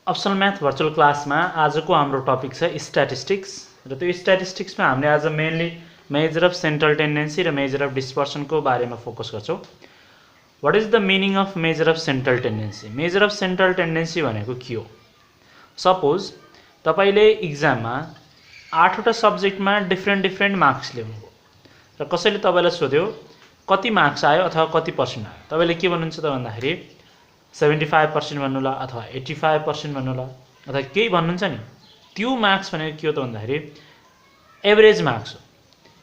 Optional math virtual क्लासमा आजको हाम्रो टपिक छ स्ट्याटिस्टिक्स र त्यो स्ट्याटिस्टिक्समा हामीले आज mainly major of central tendency र मेजर अफ डिस्पर्सनको बारेमा फोकस गर्छौं। What is the meaning of major of central tendency? Major of central tendency भनेको के हो? सपोज तपाईले एक्जाममा 8 वटा सब्जेक्टमा डिफरेन्ट मार्क्स ल्याउनुभयो र कसैले तपाईलाई सोध्यो कति मार्क्स आयो अथवा कति पर्सेन्ट आयो, तपाईले के भन्नुहुन्छ त भन्दाखेरि 75% भन्नुला अथवा 85% भन्नुला अथवा केही भन्नुहुन्छ नि। त्यो मार्क्स भनेको के हो त भन्दाखेरि एभरेज मार्क्स हो।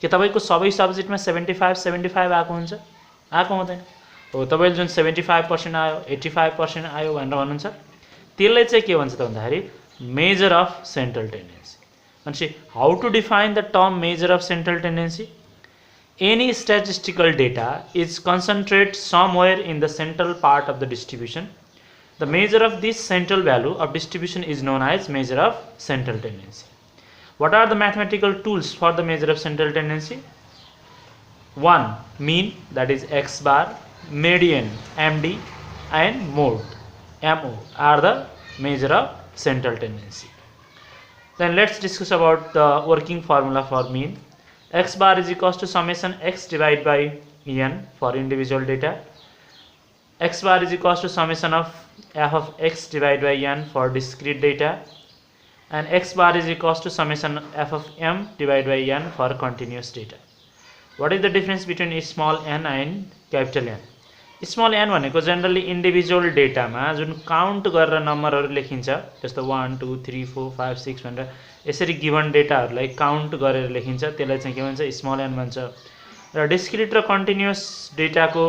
के तपाईको सबै सब्जेक्टमा 75 आएको हुन्छ? आएको हुँदैन हो। तपाईले जुन 75% आयो 85% आयो भनेर भन्नुहुन्छ, त्यसलाई चाहिँ के भन्छ त भन्दाखेरि मेजर अफ सेन्ट्रल टेन्डेन्सी। भनेपछि how to define the term measure of central tendency? Any statistical data is concentrated somewhere in the central part of the distribution. The measure of this central value of distribution is known as measure of central tendency. What are the mathematical tools for the measure of central tendency? 1. Mean, that is x bar, median, MD, and mode, MO, are the measure of central tendency. Then let's discuss about the working formula for mean. X bar is equals to summation x divided by n for individual data. X bar is equals to summation of f of x divided by n for discrete data, and x bar is equals to summation f of m divided by n for continuous data. What is the difference between small n and capital N? Small n भनेको generally individual डेटामा जुन count गरेर नम्बरहरु लेखिन्छ, जस्तो 1 2 3 4 5 6 भनेर यसरी given डेटाहरुलाई count गरेर लेखिन्छ, त्यसलाई चाहिँ के भन्छ? स्मल n भन्छ। र डिस्क्रिट र कन्टिन्युअस डेटाको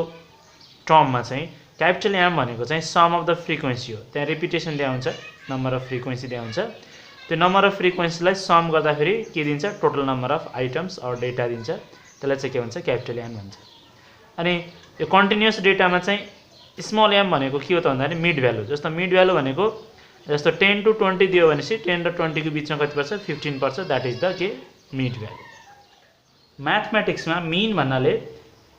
टर्ममा चाहिँ क्यापिटल M भनेको चाहिँ सम अफ द फ्रिक्वेन्सी हो। त्यहाँ रिपिटेसन दिया हुन्छ, नम्बर अफ फ्रिक्वेन्सी दिया हुन्छ। त्यो नम्बर अफ फ्रिक्वेन्सीलाई सम गर्दाखेरि के दिन्छ? Total number of items or data दिन्छ। त्यसलाई चाहिँ के भन्छ? क्यापिटल N भन्छ। अनि यो कन्टिन्युअस डेटामा चाहिँ स्मल m भनेको के हो त भन्दाखेरि मिड भ्यालु। जस्तो मिड भ्यालु भनेको जस्तो 10 to 20 दियो भनेपछि 10 र 20 को बीचमा कति पर्छ? 15 पर्छ। दैट इज द के मिड भ्यालु। म्याथमेटिक्समा मिन भन्नाले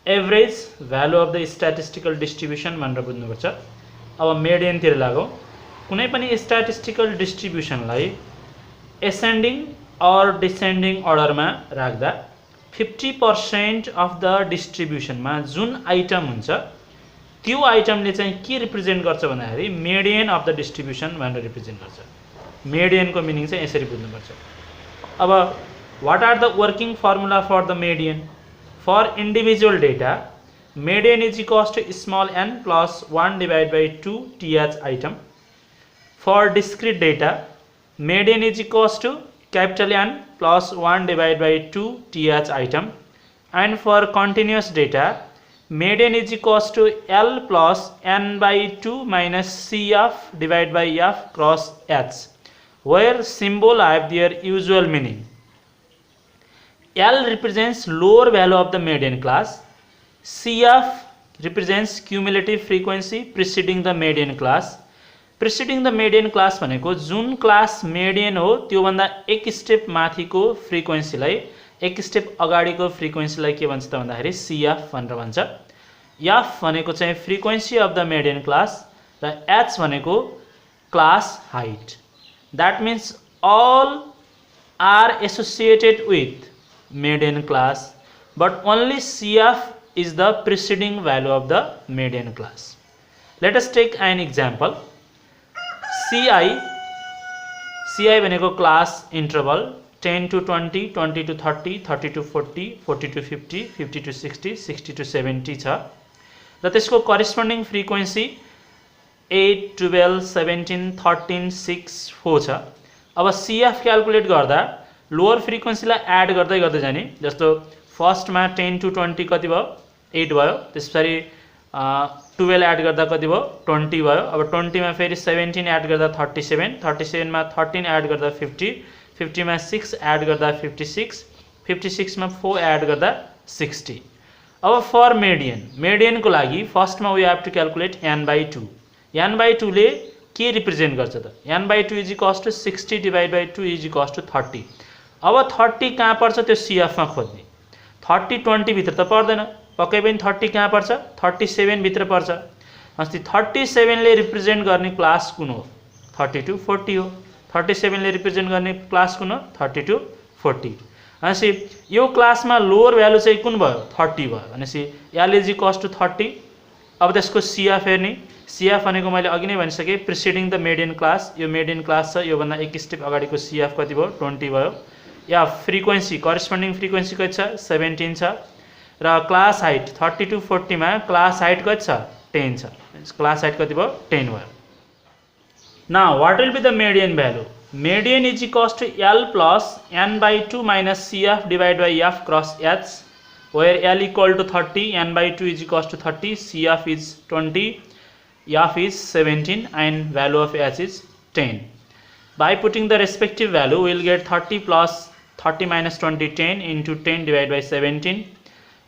average value of the statistical distribution भनेर बुझ्नुपर्छ। अब मेडियन तिर लागौं। कुनै पनि स्ट्याटिस्टिकल डिस्ट्रिब्युसनलाई एसेन्डिङ अर डिसेन्डिङ अर्डरमा राख्दा 50% अफ द डिस्ट्रिब्युसनमा जुन आइटम हुन्छ त्यो आइटमले चाहिँ के रिप्रेजेन्ट गर्छ भन्दाखेरि मेडियन अफ द डिस्ट्रिब्युसन भनेर रिप्रेजेन्ट गर्छ। मेडियन को मिनिङ चाहिँ यसरी बुझ्नुपर्छ। अब what are the working formula for the median? For individual data median is equals to small n plus 1 divide by 2 th item. For discrete data median is equals to capital N plus 1 divided by 2 th item, and for continuous data median is equals to L plus n by 2 minus CF divided by F cross H, where symbol have their usual meaning. L represents lower value of the median class, CF represents cumulative frequency preceding the median class. Preceding the median class भनेको जुन class median हो त्यो भन्दा एक step माथिको फ्रिक्वेन्सीलाई, एक step अगाडिको फ्रिक्वेन्सीलाई के भन्छ त भन्दाखेरि CF भनेर भन्छ। F भनेको चाहिँ frequency of the median class र H भनेको class height. That means all are associated with median class, but only CF is the preceding value of the median class. Let us take an example. CI भनेको class interval 10 to 20, 20 to 30, 30 to 40, 40 to 50, 50 to 60, 60 to 70 छ र त्यसको corresponding frequency 8, 12, 17, 13, 6, 4 छ। अब CF calculate गर्दा lower फ्रिक्वेन्सीलाई add गर्दै गर्दै जाने। जस्तो फर्स्टमा 10 to 20 कति भयो? 8 भयो। त्यसपछि 12 एड गर्दा कति भयो? 20 भयो। अब 20 मा फेरि 17 एड गर्दा 37, 37 मा 13 एड गर्दा 50, 50 मा 6 एड गर्दा 56, 56 मा 4 एड गर्दा 60। अब फर मेडियन, मेडियन को लागि फर्स्टमा we have to calculate n by 2। n by 2 ले के रिप्रेजेन्ट गर्छ त? n by 2 is equals to 60 divide by 2 is equals to 30। अब 30 कहाँ पर्छ त्यो CF मा खोज्ने। 30 20 भित्र त पर्दैन, पक्कै पनि 30 कहाँ पर्छ? 37 भित्र पर्छ। अस्ति 37 ले रिप्रेजेन्ट गर्ने क्लास कुन हो? 30 to 40 हो 37 ले रिप्रेजेन्ट गर्ने क्लास कुन हो 30 to 40 भनेपछि यो क्लासमा लोअर भ्यालु चाहिँ कुन भयो 30 भयो भनेपछि l इज इक्वल्स टु 30 अब त्यसको CF हेर्ने CF भनेको मैले अघि नै भनिसके प्रिसिडिङ द मेडियन क्लास यो मेडियन क्लास छ यो भन्दा एक स्टेप अगाडिको CF कति भयो 20 भयो या फ्रिक्वेन्सी करेस्पोन्डिङ फ्रिक्वेन्सी कति छ 17 छ र क्लास हाइट 30 to 40 मा क्लास हाइट कति छ 10 छ क्लास हाइट कति भयो 10 भयो now what will be the median value median is equals to L plus n by 2 minus CF divided by F cross H where L equal to 30 n by 2 is equals to 30 CF is 20 F is 17 and value of H is 10 by putting the respective value we will get 30 plus 30 minus 20 10 into 10 divided by 17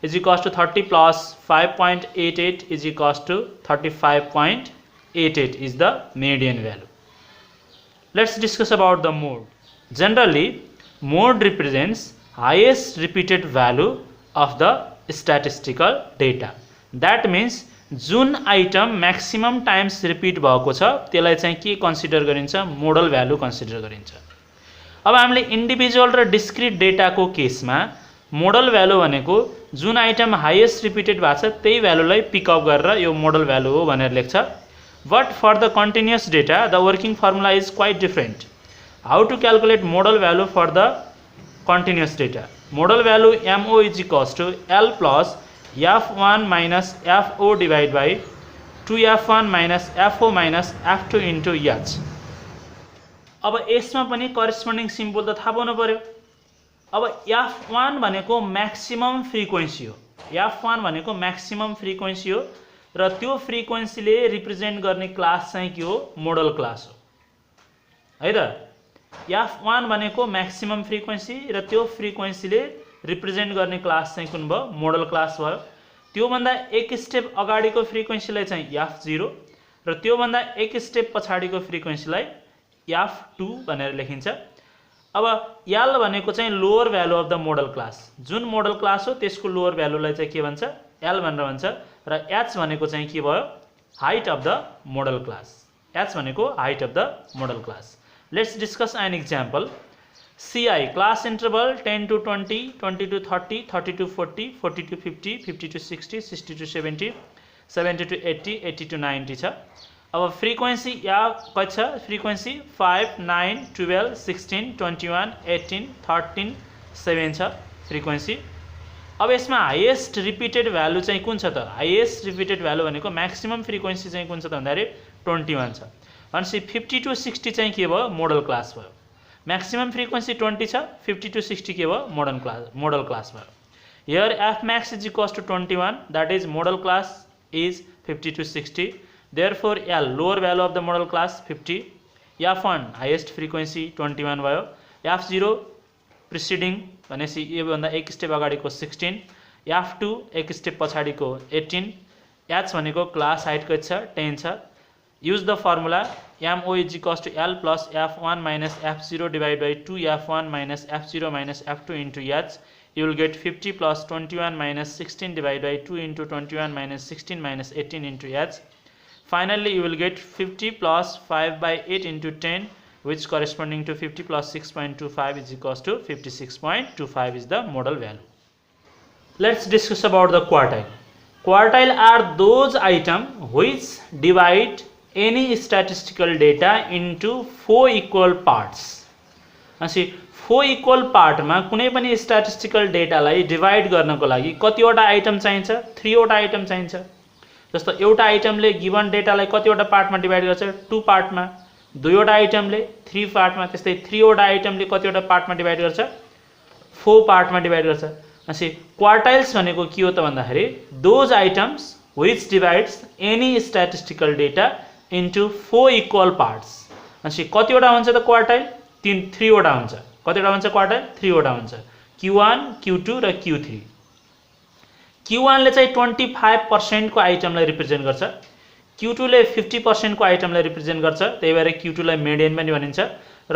is equals to 30 plus 5.88 is equals to 35.88 is the median value. Let's discuss about the mode. Generally, mode represents highest repeated value of the statistical data. That means जुन item maximum times repeat भएको छ त्यसलाई चाहिँ के consider गरिन्छ model value consider गरिन्छ अब हामीले इन्डिभिजुअल र डिस्क्रिट डेटाको केसमा मोडल भ्यालु भनेको जुन आइटम हाईएस्ट रिपिटेड भएको छ त्यही भ्यालुलाई पिकअप गरेर यो मोडल भ्यालु हो भनेर लेख्छ But for the continuous data, the working formula is quite different. How to calculate model value for the continuous data? Model value MO is equals to L plus F1 minus FO divided by 2F1 minus FO minus F2 into H. अब यसमा पनि corresponding symbol त थाहा पाउनु पर्यो अब F1 भनेको maximum frequency हो F1 भनेको म्याक्सिमम फ्रिक्वेन्सी हो र त्यो फ्रिक्वेन्सीले रिप्रेजेन्ट गर्ने क्लास चाहिँ के हो मोडल क्लास हो है त F1 भनेको म्याक्सिमम फ्रिक्वेन्सी र त्यो फ्रिक्वेन्सीले रिप्रेजेन्ट गर्ने क्लास चाहिँ कुन भयो मोडल क्लास भयो त्यो भन्दा एक स्टेप अगाडिको फ्रिक्वेन्सीलाई चाहिँ F0 र त्यो भन्दा एक स्टेप पछाडिको फ्रिक्वेन्सीलाई F2 भनेर लेखिन्छ अब L भनेको चाहिँ lower value of the modal class जुन मोडल क्लास हो त्यसको लोअर भ्यालुलाई चाहिँ के भन्छ L भनेर भन्छ र H भनेको चाहिँ के भयो height of the modal class H भनेको height of the modal class let's discuss an example CI class interval 10 to 20 20 to 30 30 to 40 40 to 50 50 to 60 60 to 70 70 to 80 80 to 90 छ अब फ्रिक्वेन्सी या कति छ फ्रिक्वेन्सी 5 9 12 16 21 18 13 7 छ फ्रिक्वेन्सी अब यसमा हाईएस्ट रिपिटेड भ्यालु चाहिँ कुन छ त हाईएस्ट रिपिटेड भ्यालु भनेको म्याक्सिमम फ्रिक्वेन्सी चाहिँ कुन छ त भन्दाखेरि 21 छ भनेपछि 50 to 60 चाहिँ के भयो मोडल क्लास भयो म्याक्सिमम फ्रिक्वेन्सी 20 छ 50 to 60 के भयो मोडल क्लास भयो here F max is equals to 21 that is model class is 50 to 60 therefore L lower value of the model class 50 F1 highest frequency 21 भयो F0 preceding भनेपछि यो भन्दा एक स्टेप अगाडिको 16 F2 एक स्टेप पछाडिको 18 H भनेको क्लास हाइट कति छ 10 छ use the formula MO is equals to L plus F1 minus F0 divided by 2 F1 minus F0 minus F2 into H you will get 50 plus 21 minus 16 divided by 2 into 21 minus 16 minus 18 into H finally you will get 50 plus 5 by 8 into 10 which corresponding to 50 plus 6.25 is equals to 56.25 is the model value. Let's discuss about the quartile. Quartile are those items which divide any statistical data into 4 equal parts. अनि 4 equal part मा कुनै पनि statistical data लाई divide गर्नको लागि कतिवटा item चाहिन्छ 3 वटा आइटम चाहिन्छ जस्तो एउटा आइटमले गिवन डेटालाई कतिवटा पार्टमा डिवाइड गर्छ 2 पार्टमा दुईवटा आइटमले 3 पार्टमा त्यस्तै 3 वटा आइटमले कतिवटा पार्टमा डिवाइड गर्छ 4 पार्टमा डिवाइड गर्छ अनि क्वार्टाइल्स भनेको के हो त भन्दाखेरि those items which divides any statistical data into 4 equal parts अनि कतिवटा हुन्छ त क्वार्टाइल 3 वटा हुन्छ कतिवटा हुन्छ क्वार्टाइल 3 वटा हुन्छ Q1 Q2 र Q3 Q1 ले चाहिँ 25% को आइटमलाई रिप्रेजेन्ट गर्छ Q2 ले 50% को आइटमलाई रिप्रेजेन्ट गर्छ त्यही भएर Q2 लाई मिडियन पनि भनिन्छ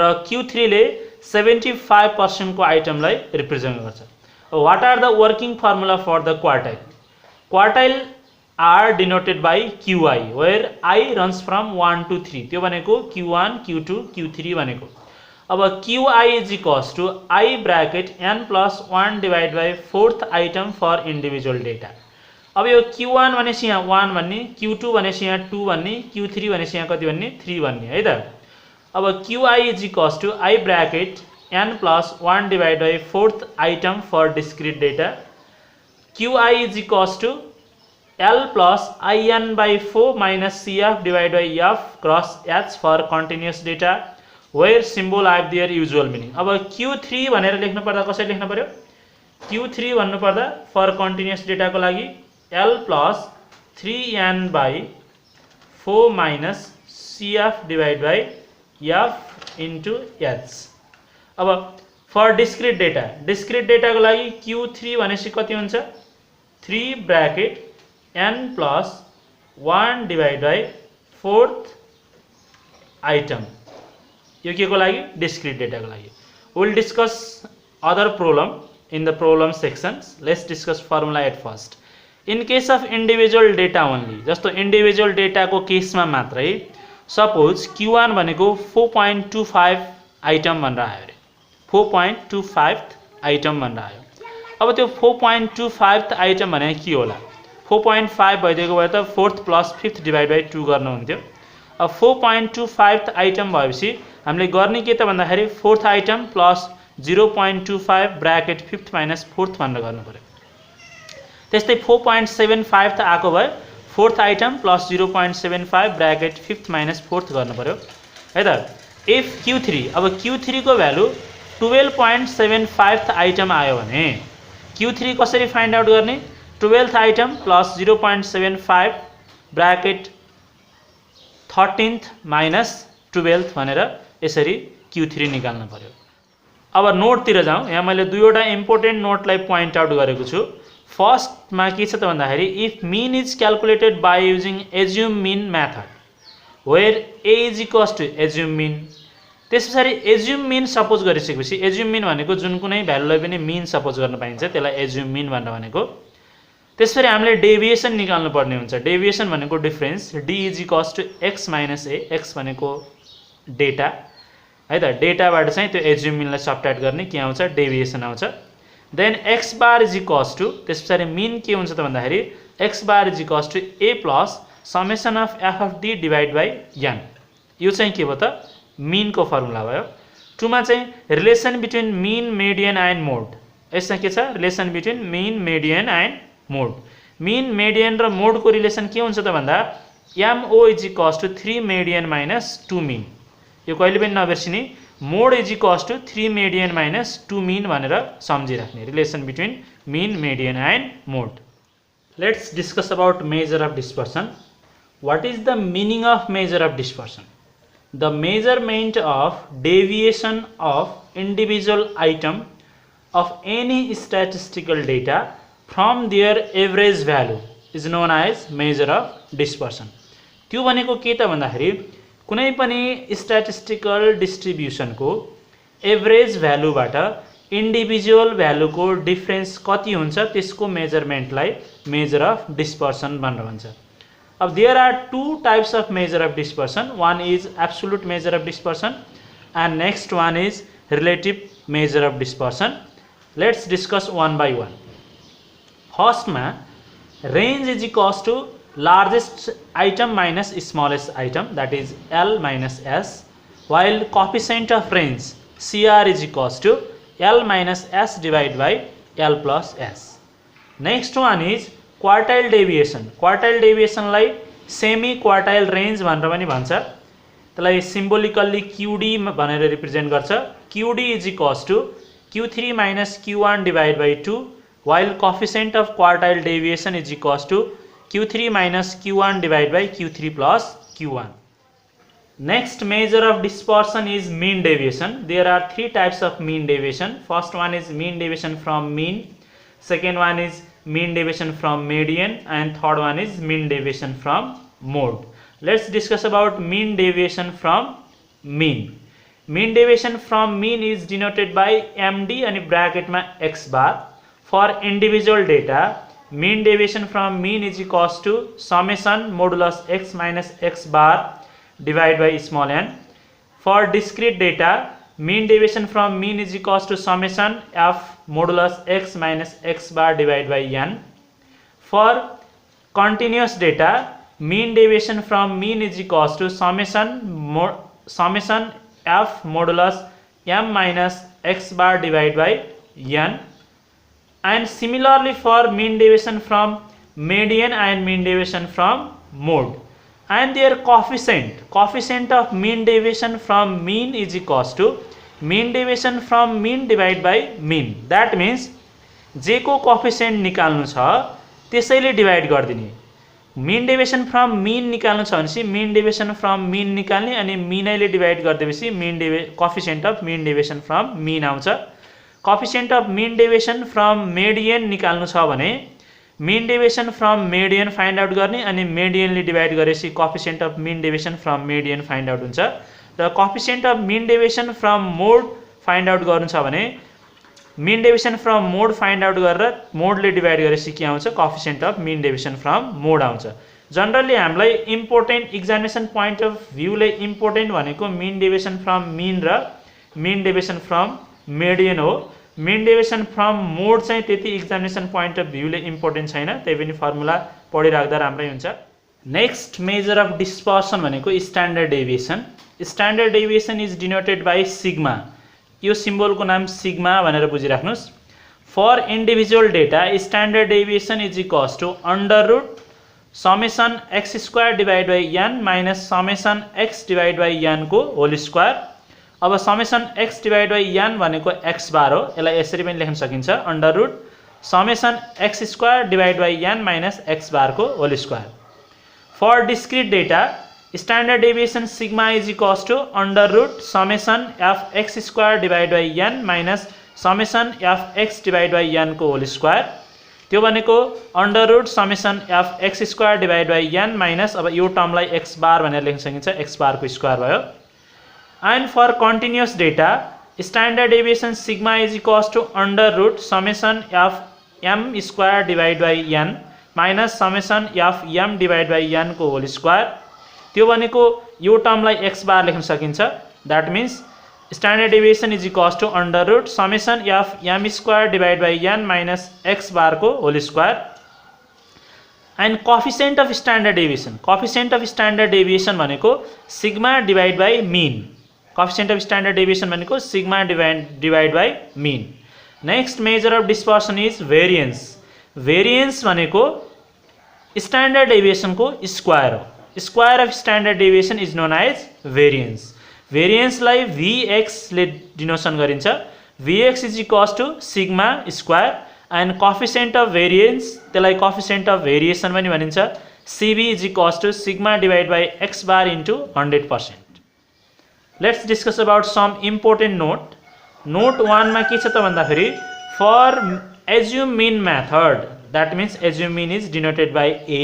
र Q3 ले 75% को आइटमलाई रिप्रेजेन्ट गर्छ what are the working formula for the quartile quartile are denoted by qi, where I runs from 1 to 3. त्यो भनेको q1 q2 q3 भनेको. अब qi is equals to I bracket n plus 1 divided by 4th item for individual data. अब यो q1 भनेपछि यहाँ 1 भन्ने, q2 भनेपछि यहाँ 2 भन्ने, q3 भनेपछि यहाँ कति भन्ने 3 भन्ने है त. अब qi is equals to I bracket n plus 1 divided by 4th item for discrete data. qi is equals to L plus in by 4 minus cf divided by f cross h for continuous data, where symbol have their usual meaning. अब q3 भनेर लेख्नु पर्दा कसरी लेख्नु पर्यो? q3 भन्नु पर्दा for continuous data को लागि L plus 3n by 4 minus cf divided by f into h. अब for discrete data को लागि q3 भनेपछि कति हुन्छ? 3 bracket n plus 1 divided by 4th item. यो के को लागि? discrete data को लागि. We will discuss other problem in the problem sections. Let's discuss formula at first. In case of individual data only, जस्तो individual data को केसमा मात्रै, suppose q1 भनेको 4.25 item भनेर आयो रे. 4.25 item भनेर आयो. अब त्यो 4.25 item भने के होला? 4.5 भइदिएको भए त 4th plus 5th divided by 2 गर्नु हुन्थ्यो. अब 4.25 item भएपछि हामीले गर्ने के त भन्दाखेरि 4th item plus 0.25 bracket 5th minus 4th भनेर गर्नु पर्यो. त्यस्तै 4.75 आएको भए 4th item plus 0.75 bracket 5th minus 4th गर्नु पर्यो है त. if q3, अब q3 को भ्यालु 12.75 item आयो भने q3 कसरी फाइन्ड आउट गर्ने? 12th item plus 0.75 bracket 13th minus 12th भनेर यसरी q3 निकाल्नु पर्यो. अब नोट तिर जाउँ. यहाँ मैले दुईवटा इम्पोर्टेन्ट नोटलाई पोइन्ट आउट गरेको छु. फर्स्ट मा के छ त भन्दाखेरि if mean is calculated by using assume mean method, where a is equals to assume mean. त्यसपछि एज्युम मीन सपोज गरिसकेपछि, एज्युम मीन भनेको जुन कुनै भ्यालुलाई पनि मीन सपोज गर्न पाइन्छ त्यसलाई एज्युम मीन भनेर भनेको. त्यसपछि हामीले डेभिएसन निकाल्नु पर्ने हुन्छ. डेभिएसन भनेको difference. d is equals to x minus a. x भनेको डेटा है त. डेटाबाट चाहिँ त्यो एज्युम मीनलाई सबट्र्याक्ट गर्ने के आउँछ? डेभिएसन आउँछ. Then x bar is equals to, त्यसपछि मीन के हुन्छ त भन्दाखेरि x bar is equals to a plus summation of f of d divide by n. यो चाहिँ के भयो त? मीन को फर्मुला भयो. 2 मा चाहिँ relation between mean, median and mode. यसमा के छ? Relation between mean, median and mode. Mean, median र मोड को रिलेसन के हुन्छ त भन्दा mo is equals to 3 median minus 2 mean. यो कहिले पनि नबिर्सिने. Mode is equals to 3 median minus 2 mean भनेर सम्झिराख्ने. Relation between mean, median and mode. Let's discuss about measure of dispersion. What is the meaning of major of dispersion? The measurement of deviation of individual item of any statistical data from their average value is known as measure of dispersion. त्यो भनेको के त भन्दाखेरि कुनै पनि statistical distribution को average भ्यालुबाट individual value को difference कति हुन्छ त्यसको मेजरमेन्टलाई मेजर अफ डिस्पर्सन भनेर भन्छ. अब there are two types of measure of dispersion. One is absolute measure of dispersion and next one is relative measure of dispersion. Let's discuss one by one. First ma range is equals to largest item minus smallest item, that is L minus S, while coefficient of range CR is equals to L minus S divided by L plus S. Next one is quartile deviation. Quartile डेभिएसनलाई semi quartile range भनेर पनि भन्छ. त्यसलाई symbolically QD भनेर represent गर्छ. QD is equals to Q3 minus Q1 divide by 2, while coefficient of quartile deviation is equals to Q3 minus Q1 divided by Q3 plus Q1. Next measure of dispersion is mean deviation. There are three types of mean deviation. First one is mean deviation from mean, second one is mean deviation from median, and third one is mean deviation from mode. Let's discuss about mean deviation from mean. Mean deviation from mean is denoted by MD and bracket ma x bar. For individual data, mean deviation from mean is equals to summation modulus x minus x bar divided by small n. For discrete data, mean deviation from mean is equals to summation f modulus x minus x bar divided by n. For continuous data, mean deviation from mean is equals to summation f modulus m minus x bar divided by n. And similarly for mean deviation from median and mean deviation from mode, and their coefficient of mean deviation from mean is equals to mean deviation from mean divided by mean. That means j को coefficient निकाल्नु छ त्यसैले divide गर्दिने. mean deviation from mean निकाल्नु छ भनेपछि mean deviation from mean निकाल्ने अनि meanैले divide गर्दिएपछि coefficient of mean deviation from mean आउँछ. coefficient of mean deviation from median निकाल्नु छ भने mean deviation from median find out गर्ने अनि median ले डिवाइड गरेपछि coefficient of mean deviation from median find out हुन्छ. र coefficient of mean deviation from mode find out गर्नु छ भने mean deviation from mode find out गरेर mode ले डिवाइड गरेपछि के आउँछ coefficient of mean deviation from mode आउँछ. जनरली हामीलाई important examination point of view ले इम्पोर्टेन्ट भनेको mean deviation from mean र mean deviation from median हो. mean deviation from mode चाहिँ त्यति एक्जामिनेसन पोइन्ट अफ भ्यू ले इम्पोर्टेन्ट छैन, त्यही पनि फर्मुला पढिराख्दा राम्रै हुन्छ. नेक्स्ट मेजर अफ डिस्पर्सन भनेको standard deviation. Standard deviation is denoted by sigma. यो सिम्बलको नाम सिग्मा भनेर बुझिराख्नुस्. For individual data standard deviation is equals to under root summation X square divide by N minus summation X divide by N को whole square. अब summation X divide by N भनेको X बार हो, यसलाई यसरी पनि लेख्न सकिन्छ under root summation X square divide by N minus X bar को whole square. For discrete data standard deviation sigma is equals to under root summation F X square divide by N minus summation F X divide by N को whole square. त्यो भनेको under root summation F X square divide by N minus अब यो टर्मलाई x बार भनेर लेख्न सकिन्छ, x bar को square भयो. And for continuous data, standard deviation sigma is equals to under root summation f m square divided by n minus summation f m divided by n को whole square. त्यो भनेको यो टर्मलाई x बार लेख्न सकिन्छ. That means standard deviation is equals to under root summation f m square divided by n minus x bar को whole square. And coefficient of standard deviation भनेको sigma divide by mean. coefficient of standard deviation भनेको sigma divide by mean. Next measure of dispersion is variance. variance भनेको standard deviation को square हो. square of standard deviation is known as variance. variance लाई vx ले डिनोसन गरिन्छ. vx is equals to sigma square and coefficient of variance त्यसलाई coefficient of variation पनि भनिन्छ. cv is equals to sigma divided by x bar into 100%. Let's discuss about some important note. Note 1 मा के छ त भन्दाखेरि for assume mean method, that means assume mean is denoted by a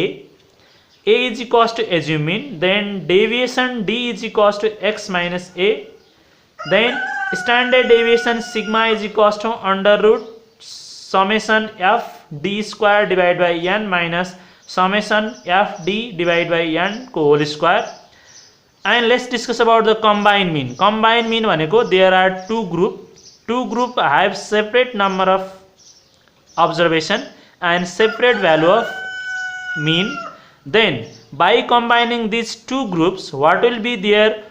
is equals to assume mean, then deviation d is equals to x minus a, then standard deviation sigma is equals to under root summation f d square divided by n minus summation f d divided by n को whole square. And let's discuss about the combined mean. Combined mean भनेको there are two group have separate number of observation and separate value of mean. Then by combining these two groups, what will be their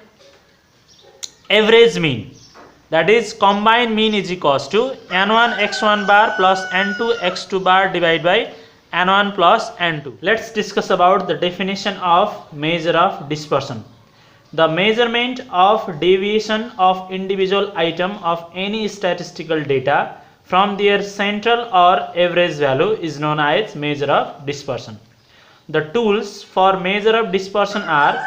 average mean? That is combined mean is equals to n1 x1 bar plus n2 x2 bar divided by n1 plus n2. Let's discuss about the definition of measure of dispersion. The measurement of deviation of individual item of any statistical data from their central or average value is known as measure of dispersion. The tools for measure of dispersion are: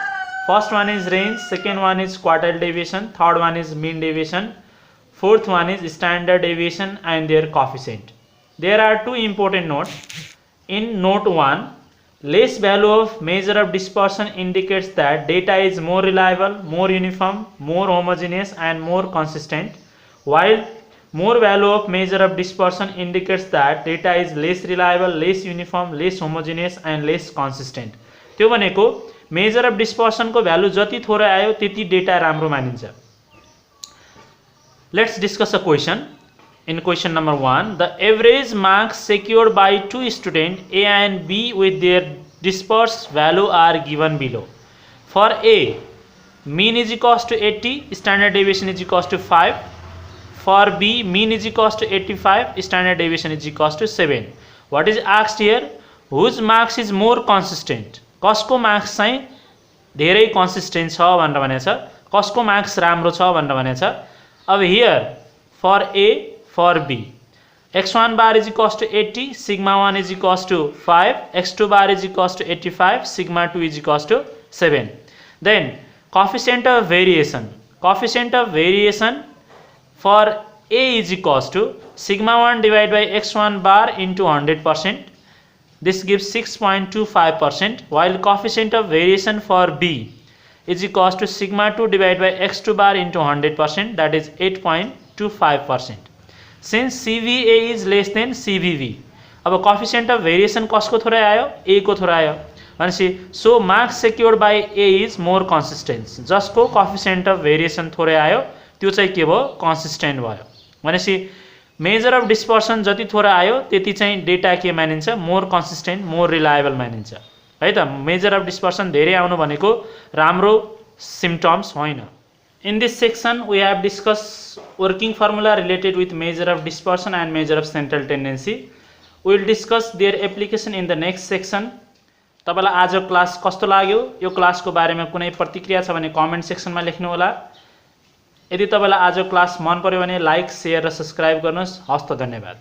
first one is range, second one is quartile deviation, third one is mean deviation, fourth one is standard deviation and their coefficient. There are two important notes. In note 1, less value of measure of dispersion indicates that data is more reliable, more uniform, more homogeneous and more consistent, while More value of measure of dispersion indicates that data is less reliable, less uniform, less homogeneous and less consistent. त्यो भनेको major of dispersion को value जति थोरै आयो त्यति data राम्रो मानिन्छ. Let's discuss a question. In question number 1, the average marks secured by two students A and B with their dispersed value are given below. For A, mean is equals to 80, standard deviation is equals to 5. For B, mean is equals to 85, standard deviation is equals to 7. What is asked here? Whose marks is more consistent? कसको marks चाहिँ धेरै consistent छ भनेर भनेको छ, कसको marks राम्रो छ भनेर भनेको छ. अब here for A, for B, x1 bar is equals to 80, sigma 1 is equals to 5, x2 bar is equals to 85, sigma 2 is equals to 7. Then coefficient of variation for A is equals to sigma 1 divided by x1 bar into 100%. This gives 6.25%, while coefficient of variation for B is equals to sigma 2 divided by x2 bar into 100%, that is 8.25%. Since CVA is less than CVV, अब coefficient of variation कसको थोरै आयो? A को थोरै आयो भनेपछि so marks secured by A is more consistent. जसको coefficient of variation थोरै आयो त्यो चाहिँ के भयो? consistent भयो. भनेपछि मेजर अफ डिस्पर्सन जति थोरै आयो त्यति चाहिँ डेटा के मानिन्छ? मोर कन्सिस्टेन्ट, मोर रिलायबल मानिन्छ है त. मेजर अफ डिस्पर्सन धेरै आउनु भनेको राम्रो सिम्पटम्स होइन. In this section we have discuss working formula related with measure of dispersion and measure of central tendency. We will discuss their application in the next section. तपाईलाई आज class कस्तो लाग्यो? यो क्लासको बारेमा कुनै प्रतिक्रिया छ भने कमेन्ट सेक्सनमा लेख्नु होला. यदि तपाईलाई आज क्लास मन पर्यो भने लाइक, शेयर र सब्स्क्राइब गर्नुहोस्. हस्त, धन्यवाद.